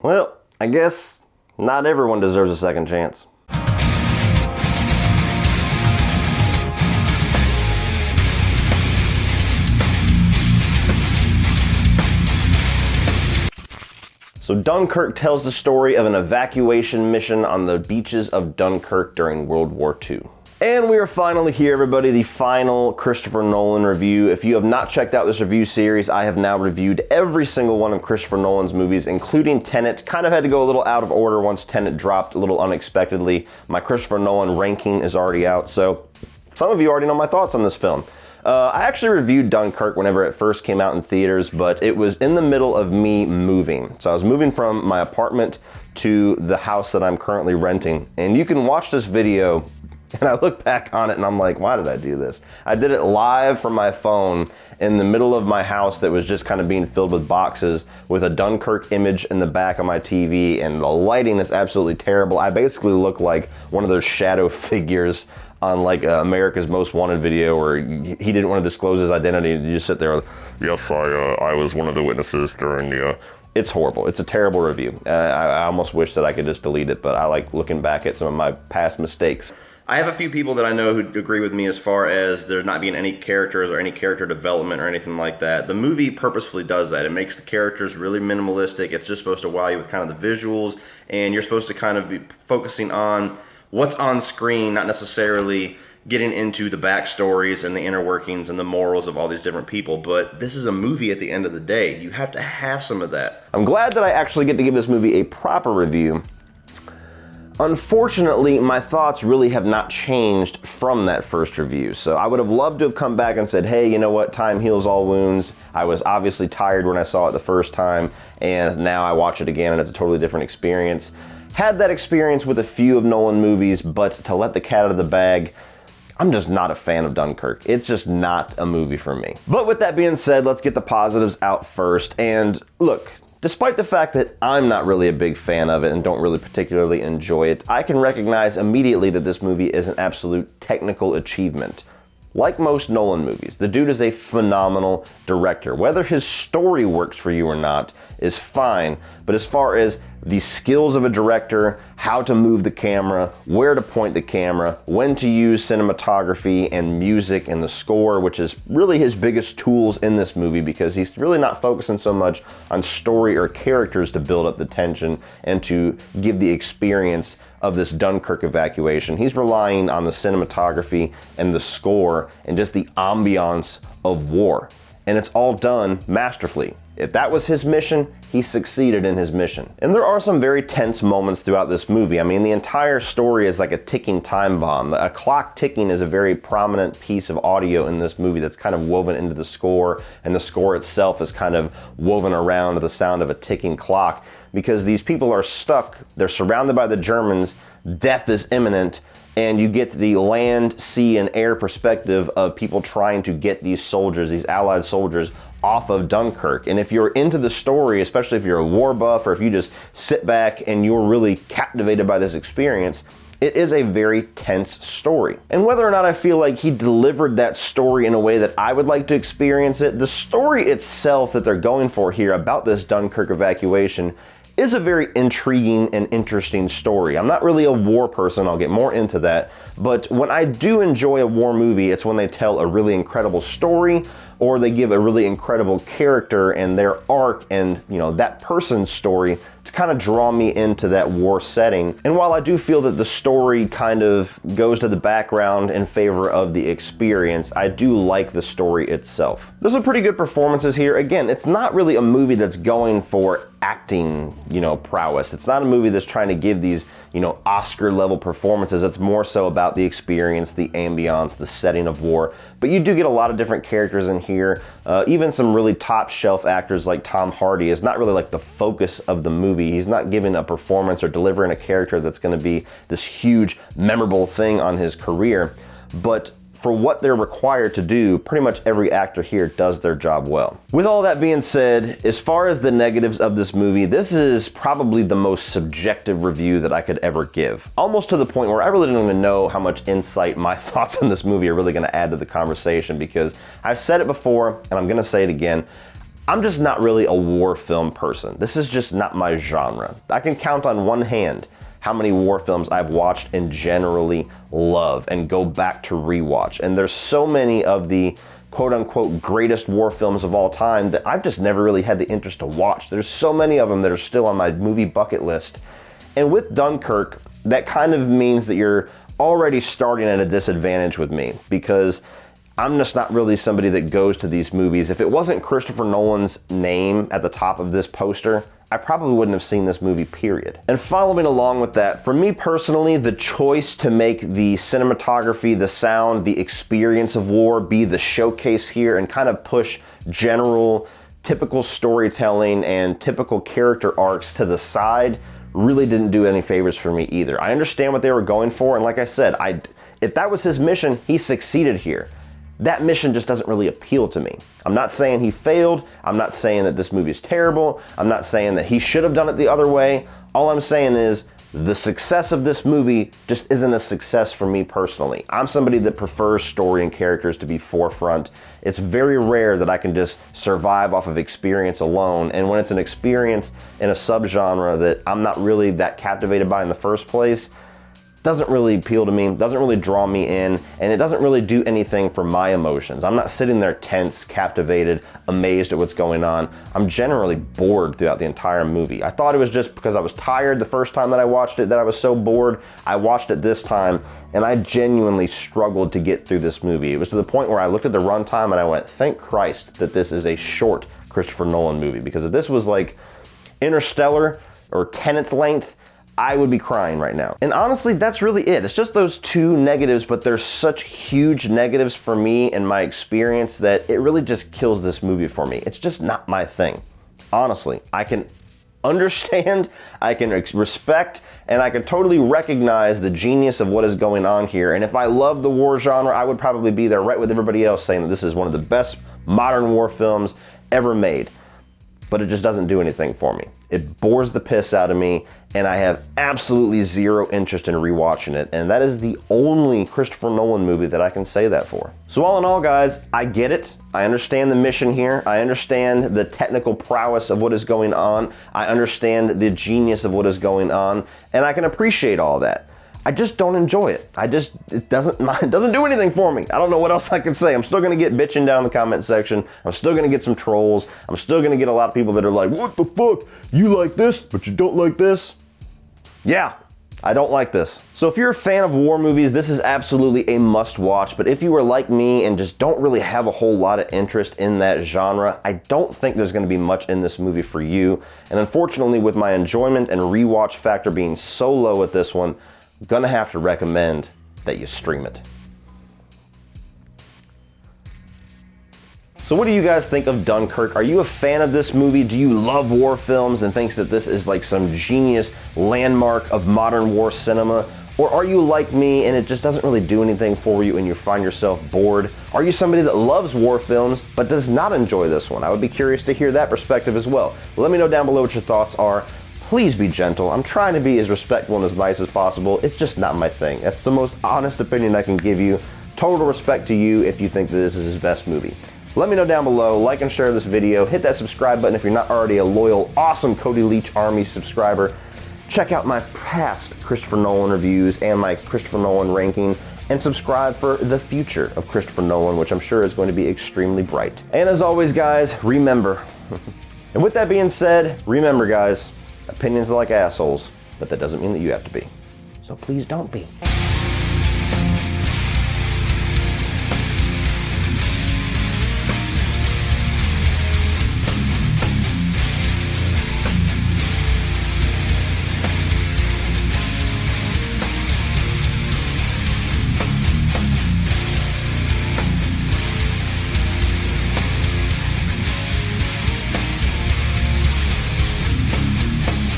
Well, I guess not everyone deserves a second chance. So Dunkirk tells the story of an evacuation mission on the beaches of Dunkirk during World War II. And we are finally here, everybody, the final Christopher Nolan review. If you have not checked out this review series, I have now reviewed every single one of Christopher Nolan's movies, including Tenet. Kind of had to go a little out of order once Tenet dropped a little unexpectedly. My Christopher Nolan ranking is already out, so some of you already know my thoughts on this film. I actually reviewed Dunkirk whenever it first came out in theaters, but it was in the middle of me moving. So I was moving from my apartment to the house that I'm currently renting, and you can watch this video. And I look back on it and I'm like, why did I do this? I did it live from my phone in the middle of my house that was just kind of being filled with boxes with a Dunkirk image in the back of my TV, and the lighting is absolutely terrible. I basically look like one of those shadow figures on like America's Most Wanted video where he didn't want to disclose his identity and you just sit there, yes, I was one of the witnesses during the... It's horrible. It's a terrible review. I almost wish that I could just delete it, but I like looking back at some of my past mistakes. I have a few people that I know who agree with me as far as there not being any characters or any character development or anything like that. The movie purposefully does that. It makes the characters really minimalistic. It's just supposed to wow you with kind of the visuals, and you're supposed to kind of be focusing on what's on screen, not necessarily getting into the backstories and the inner workings and the morals of all these different people. But this is a movie at the end of the day. You have to have some of that. I'm glad that I actually get to give this movie a proper review. Unfortunately, my thoughts really have not changed from that first review. So I would have loved to have come back and said, hey, you know what, time heals all wounds. I was obviously tired when I saw it the first time, and now I watch it again and it's a totally different experience. Had that experience with a few of Nolan movies, but to let the cat out of the bag, I'm just not a fan of Dunkirk. It's just not a movie for me. But with that being said, let's get the positives out first. And look, despite the fact that I'm not really a big fan of it and don't really particularly enjoy it, I can recognize immediately that this movie is an absolute technical achievement. Like most Nolan movies, the dude is a phenomenal director. Whether his story works for you or not is fine, but as far as the skills of a director, how to move the camera, where to point the camera, when to use cinematography and music and the score, which is really his biggest tools in this movie because he's really not focusing so much on story or characters to build up the tension and to give the experience of this Dunkirk evacuation. He's relying on the cinematography and the score and just the ambiance of war. And it's all done masterfully. If that was his mission, he succeeded in his mission. And there are some very tense moments throughout this movie. I mean, the entire story is like a ticking time bomb. A clock ticking is a very prominent piece of audio in this movie that's kind of woven into the score, and the score itself is kind of woven around the sound of a ticking clock because these people are stuck. They're surrounded by the Germans. Death is imminent. And you get the land, sea, and air perspective of people trying to get these soldiers, these Allied soldiers, off of Dunkirk. And if you're into the story, especially if you're a war buff or if you just sit back and you're really captivated by this experience, it is a very tense story. And whether or not I feel like he delivered that story in a way that I would like to experience it, the story itself that they're going for here about this Dunkirk evacuation is a very intriguing and interesting story. I'm not really a war person, I'll get more into that, but when I do enjoy a war movie, it's when they tell a really incredible story or they give a really incredible character and their arc and, you know, that person's story to kind of draw me into that war setting. And while I do feel that the story kind of goes to the background in favor of the experience, I do like the story itself. There's some pretty good performances here. Again, it's not really a movie that's going for acting, you know, prowess. It's not a movie that's trying to give these, you know, Oscar level performances. It's more so about the experience, the ambiance, the setting of war. But you do get a lot of different characters in here. Even some really top shelf actors like Tom Hardy is not really like the focus of the movie. He's not giving a performance or delivering a character that's going to be this huge, memorable thing on his career. But for what they're required to do, pretty much every actor here does their job well. With all that being said, as far as the negatives of this movie, this is probably the most subjective review that I could ever give. Almost to the point where I really don't even know how much insight my thoughts on this movie are really gonna add to the conversation, because I've said it before and I'm gonna say it again. I'm just not really a war film person. This is just not my genre. I can count on one hand how many war films I've watched and generally love and go back to rewatch. And there's so many of the quote-unquote greatest war films of all time that I've just never really had the interest to watch. There's so many of them that are still on my movie bucket list. And with Dunkirk, that kind of means that you're already starting at a disadvantage with me, because I'm just not really somebody that goes to these movies. If it wasn't Christopher Nolan's name at the top of this poster, I probably wouldn't have seen this movie, period. And following along with that, for me personally, the choice to make the cinematography, the sound, the experience of war be the showcase here and kind of push general, typical storytelling and typical character arcs to the side really didn't do any favors for me either. I understand what they were going for, and like I said, if that was his mission, he succeeded here. That mission just doesn't really appeal to me. I'm not saying he failed. I'm not saying that this movie is terrible. I'm not saying that he should have done it the other way. All I'm saying is the success of this movie just isn't a success for me personally. I'm somebody that prefers story and characters to be forefront. It's very rare that I can just survive off of experience alone. And when it's an experience in a subgenre that I'm not really that captivated by in the first place, doesn't really appeal to me, doesn't really draw me in, and it doesn't really do anything for my emotions. I'm not sitting there tense, captivated, amazed at what's going on. I'm generally bored throughout the entire movie. I thought it was just because I was tired the first time that I watched it that I was so bored. I watched it this time, and I genuinely struggled to get through this movie. It was to the point where I looked at the runtime and I went, thank Christ that this is a short Christopher Nolan movie, because if this was like Interstellar or Tenet length, I would be crying right now. And honestly, that's really it. It's just those two negatives, but they're such huge negatives for me and my experience that it really just kills this movie for me. It's just not my thing. Honestly, I can understand, I can respect, and I can totally recognize the genius of what is going on here. And if I love the war genre, I would probably be there right with everybody else saying that this is one of the best modern war films ever made. But it just doesn't do anything for me. It bores the piss out of me, and I have absolutely zero interest in rewatching it, and that is the only Christopher Nolan movie that I can say that for. So all in all, guys, I get it. I understand the mission here. I understand the technical prowess of what is going on. I understand the genius of what is going on, and I can appreciate all that. I just don't enjoy it. It doesn't do anything for me. I don't know what else I can say. I'm still gonna get bitching down in the comment section. I'm still gonna get some trolls. I'm still gonna get a lot of people that are like, what the fuck? You like this, but you don't like this? Yeah, I don't like this. So if you're a fan of war movies, this is absolutely a must watch. But if you are like me and just don't really have a whole lot of interest in that genre, I don't think there's gonna be much in this movie for you. And unfortunately, with my enjoyment and rewatch factor being so low at this one, I'm gonna have to recommend that you stream it. So what do you guys think of Dunkirk? Are you a fan of this movie? Do you love war films and think that this is like some genius landmark of modern war cinema? Or are you like me and it just doesn't really do anything for you and you find yourself bored? Are you somebody that loves war films but does not enjoy this one? I would be curious to hear that perspective as well. Let me know down below what your thoughts are. Please be gentle. I'm trying to be as respectful and as nice as possible. It's just not my thing. That's the most honest opinion I can give you. Total respect to you if you think that this is his best movie. Let me know down below, like and share this video, hit that subscribe button if you're not already a loyal, awesome Cody Leach Army subscriber. Check out my past Christopher Nolan reviews and my Christopher Nolan ranking, and subscribe for the future of Christopher Nolan, which I'm sure is going to be extremely bright. And as always, guys, remember, and with that being said, remember, guys, opinions are like assholes, but that doesn't mean that you have to be. So please don't be.